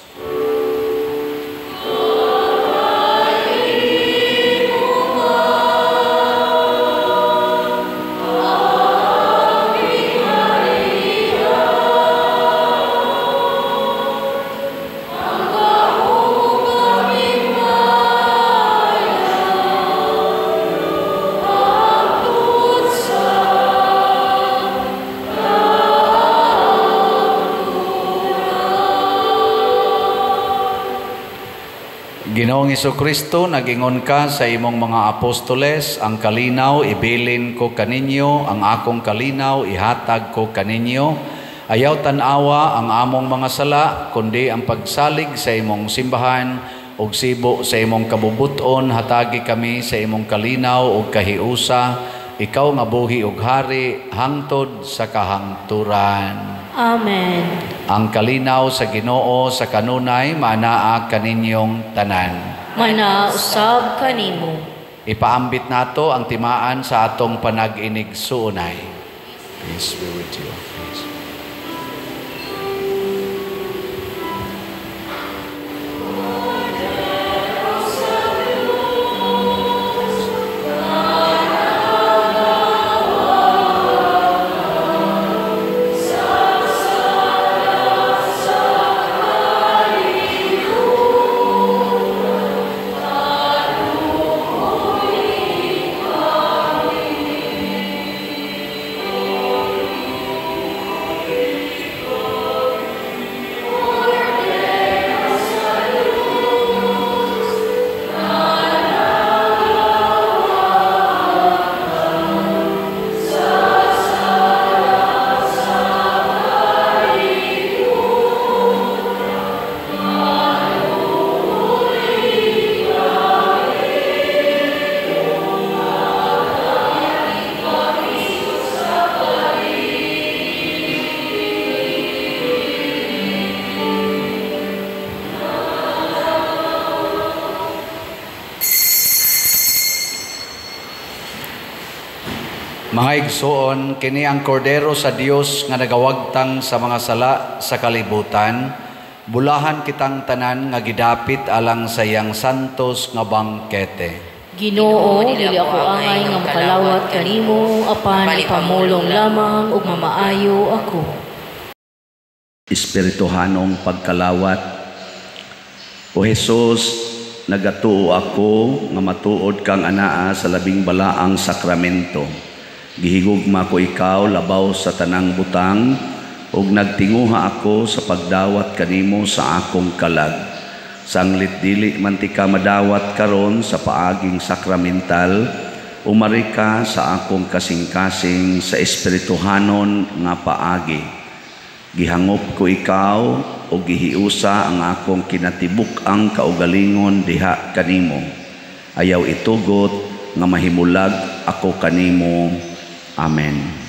Ginoong Jesucristo, nagingon ka sa imong mga apostoles, ang kalinaw ibilin ko kaninyo, ang akong kalinaw ihatag ko kaninyo. Ayaw tanawa ang among mga sala, kundi ang pagsalig sa imong simbahan ug sibo sa imong kabubuton, hatagi kami sa imong kalinaw ug kahiusa, ikaw nga buhi ug hari hangtod sa kahangturan. Amen. Ang kalinaw sa Ginoo sa kanunay manaa kaninyong tanan. Manausab kanimo. Ipaambit nato ang timaan sa atong panag-inig suunay. Peace be with you. Peace. Mga igsoon, kini ang kordero sa Dios nga nagawagtang sa mga sala sa kalibutan. Bulahan kitang tanan nga gidapit alang sa iyang santos nga bangkete. Ginoo, dili ako angay nga makalawat kanimo, apan ipamulong lamang ug mamaayo ako. Espirituhanong pagkalawat. O Jesus, nagatuo ako nga matuod kang anaa sa labing balaang sakramento. Gihigugma ko ikaw labaw sa tanang butang ug nagtinguha ako sa pagdawat kanimo sa akong kalag. Sanglit dili man ti ka madawat karon sa paaging sakramental, umari ka sa akong kasing-kasing sa espirituhanon nga paagi. Gihangop ko ikaw o gihiusa ang akong kinatibuk-ang kaugalingon diha kanimo. Ayaw itugot nga mahimulag ako kanimo. Amen.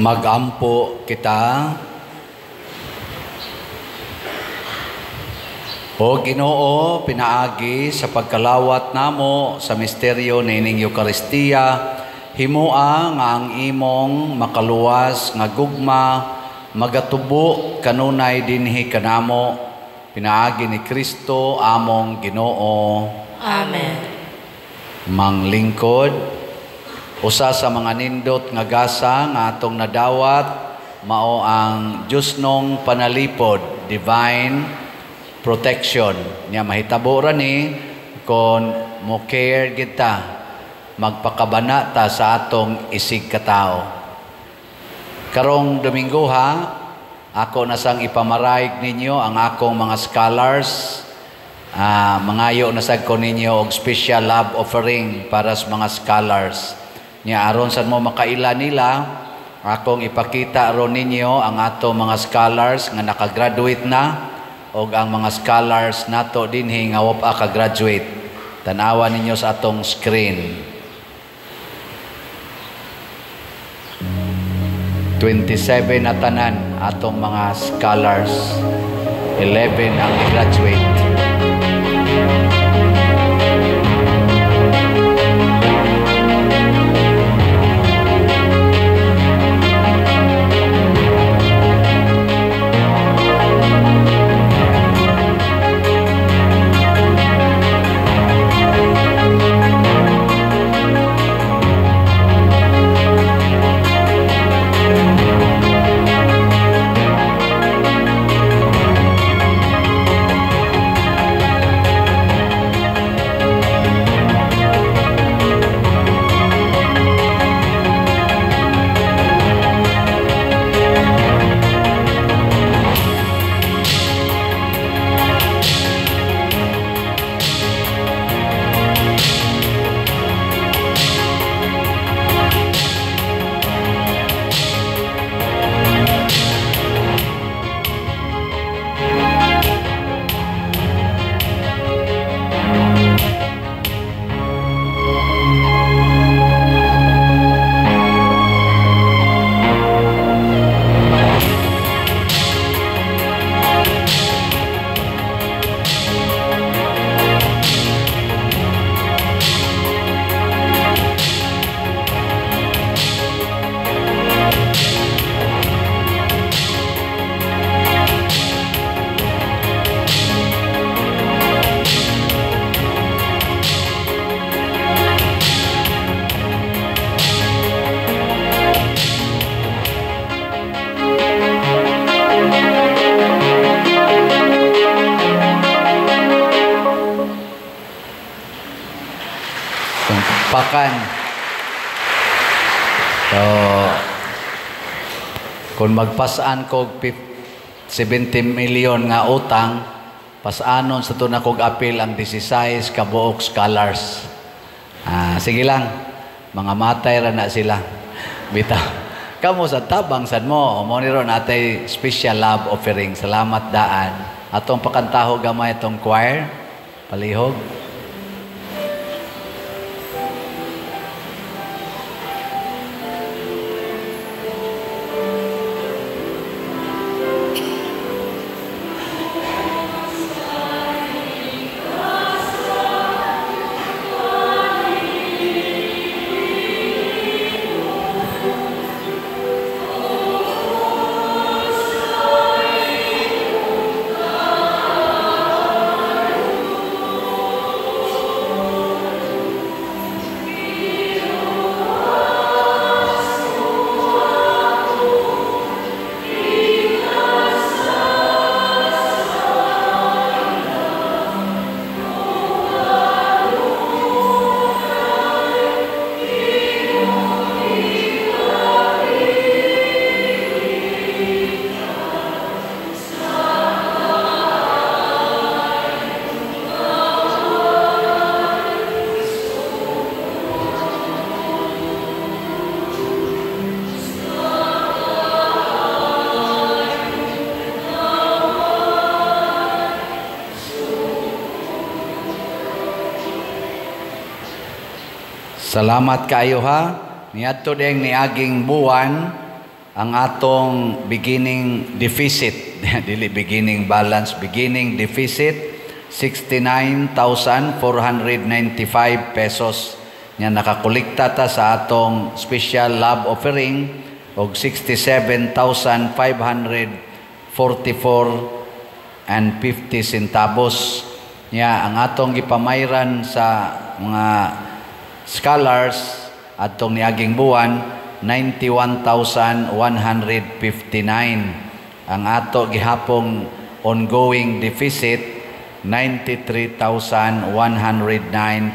Magampo kita. O Ginoo, pinaagi sa pagkalawat namo sa misteryo na ining Eucharistia, himua nga ang imong makaluwas nga gugma magatubo kanunay dinhi kanamo, pinaagi ni Kristo among Ginoo. Amen. Manglingkod, usa sa mga nindot nga gasa nga atong nadawat mao ang Diyos nung panalipod, divine protection. Niya mahitabo ra ni kon mo care kita, magpakabana ta sa atong isig katao. Karong Domingo ha, ako nasang ipamarayag ninyo ang akong mga scholars. Mangayo nasag ko ninyo og special love offering para sa mga scholars. Niya aron sa mo makaila nila, akong ipakita aron ninyo ang ato mga scholars nga nakagraduate na o ang mga scholars nato dinhi nga wa pa ka-graduate. Tanawa ninyo sa atong screen. 27 na tanan atong mga scholars. 11 ang graduate. Pakan. So, kung magpasaan ko 70 million nga utang, pasanon sa ito na kong apil ang 16 kabuok scholars. Sige lang, mga matay ra na sila. Bita. Kamu sa tabang sad mo, mo niro natay special love offering. Salamat daan. Atong pakantaho gamay itong choir. Palihog. Salamat kayo ha. Niadto ding niaging buwan ang atong beginning deficit, dili beginning balance, beginning deficit, 69,495 pesos. Nga nakakolekta ta sa atong special love offering og 67,544 and 50 centavos. Nya ang atong gipamayran sa mga scholars atong niaging buwan 91,159. Ang ato gihapong ongoing deficit 93,109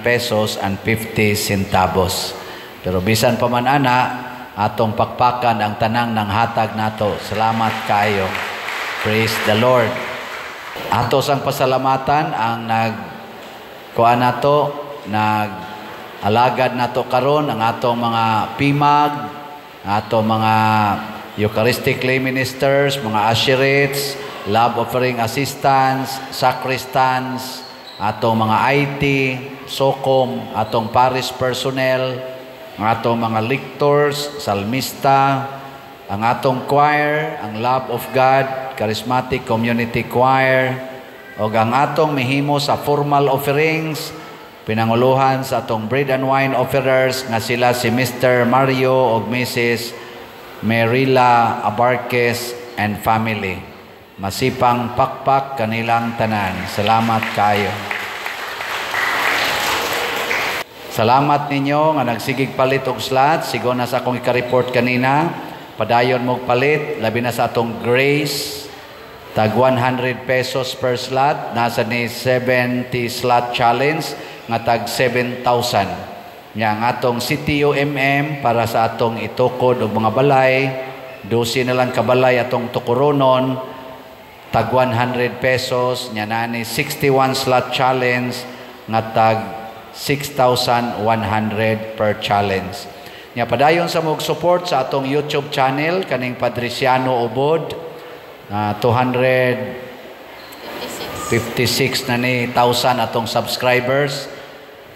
pesos and 50 centavos. Pero bisan pa man ana, atong pakpakan ang tanang ng hatag nato. Salamat kayo. Praise the Lord. Ato sang pasalamatan ang nagkuan nato, nag-alagad nato karon ang atong mga PIMAG, atong mga Eucharistic lay ministers, mga usherates, love offering assistants, sacristans, atong mga IT, SOCOM, atong parish personnel, atong mga lictors, salmista, ang atong choir, ang Love of God, Charismatic Community Choir, o ang atong mihimo sa formal offerings, pinanguluhan sa atong bread and wine offerers nga sila si Mr. Mario o Mrs. Merila Abarquez and family. Masipang pakpak kanilang tanan. Salamat kayo. Salamat ninyo nga nagsigig palit og slot. Sigo na sa akong ika-report kanina. Padayon mo palit. Labi na sa atong grace. Tag 100 pesos per slot. Nasa ni 70 slot challenge. Nga tag 7,000. Nga atong CTUMM para sa atong itukod og mga balay. 12 na lang kabalay atong tukuronon. Tag 100 pesos, nya nani 61 slot challenge nga tag 6,100 per challenge. Nya padayon sa mog support sa atong YouTube channel kaning Padriciano Ubod, 256 na ni 1,000 atong subscribers.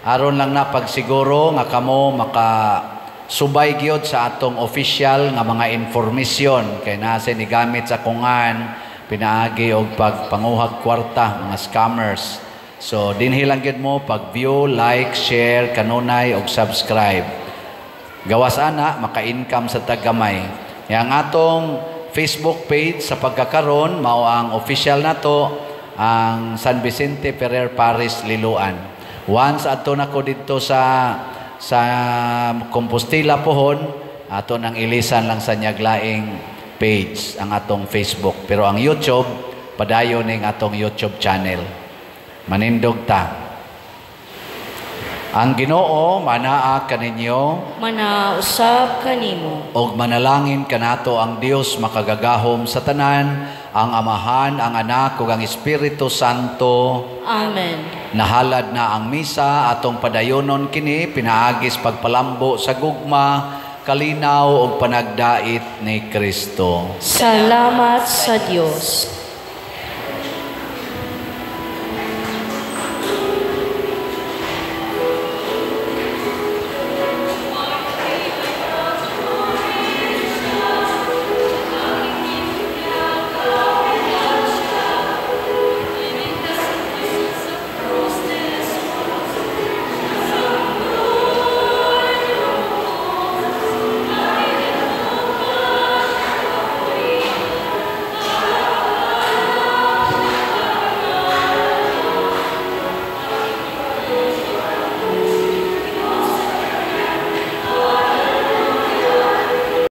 Aron lang na pagsiguro nga kamo maka subay gyud sa atong official nga mga informasyon kay nasa ni gamit sa kungan pinaagi og pagpanguhag kwarta mga scammers. So dinhi lang gyud mo pag-view, like, share, kanunay og subscribe. Gawas ana maka-income sa tagamay. Yang atong Facebook page sa pagkakaron mao ang official nato ang San Vicente Ferrer Parish Liloan. Once ato nako didto sa Compostela pohon, ato nang ilisan lang sa nyaglaing page ang atong Facebook. Pero ang YouTube, padayon ning atong YouTube channel. Manindog ta. Ang Ginoo manaa kaninyo, Manausab kanimo. og manalangin kanato ang Dios makagagahom sa tanan, ang Amahan, ang Anak, ug ang Espiritu Santo. Amen. Nahalad na ang misa, atong padayonon kini, pinaagis pagpalambo sa gugma, kalinaw ug panagdait ni Kristo. Salamat sa Dios.